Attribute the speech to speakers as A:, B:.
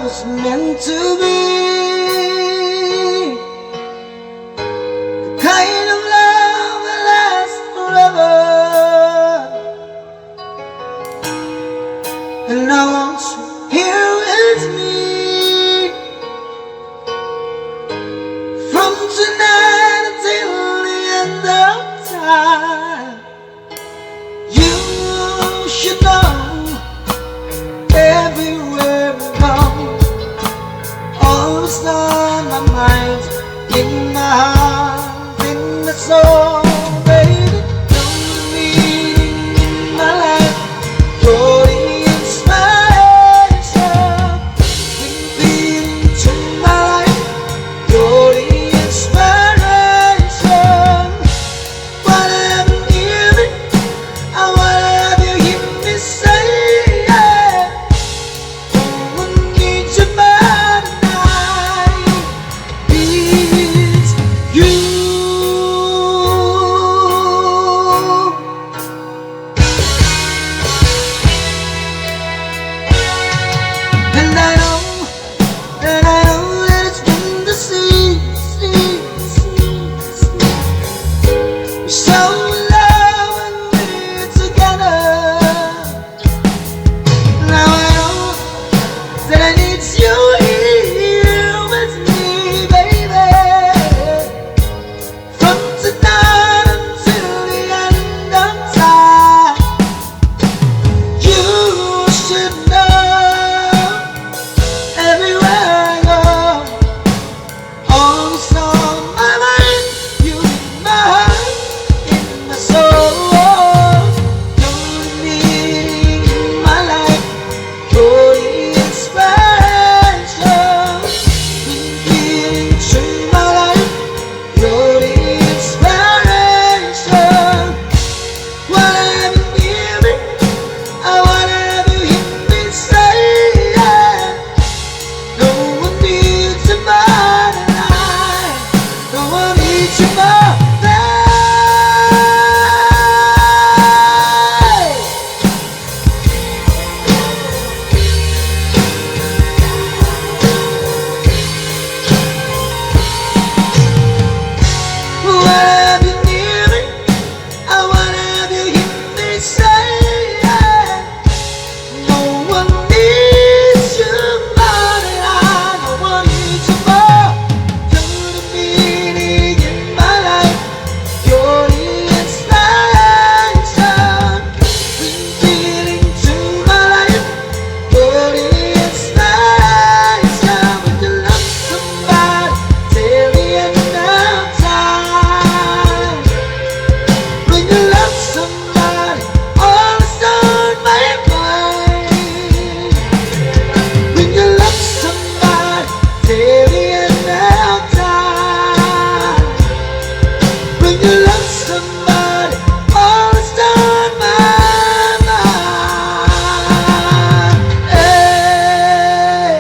A: was meant to be. The kind of love that lasts forever. And I want you here with me. From tonight until the end of time. You should know, everywhere we go, always on my mind, in my heart, in my soul, baby. You're the meaning in my life. You're the inspiration. Bring feeling to my life. You're the inspiration. Wanna have you near me? I wanna have you hear me say, yeah. No one needs you more than I. It's you. And I know that it's been the sea. We're so in love when we're together. Now I know that I need you here with me, baby. From tonight until the end of time. You should know, everywhere I go, always on my mind. You in my heart, in my soul. You're the meaning in my life. You're the inspiration. Bring feeling to my life. You're the inspiration. Wanna have you near me? I wanna have you hear me say, yeah. No one needs you more than I. No one needs you more than I. Wanna have you near me? I wanna have you hear me say, yeah. No one needs you more than I. No one needs you more. You're the meaning in my life. You're the inspiration. Bring feeling to my life. You're the inspiration. When you love somebody till the end of time. When you love somebody, always on my mind. When you love somebody till the end of time. When you love somebody, always on my mind. Hey.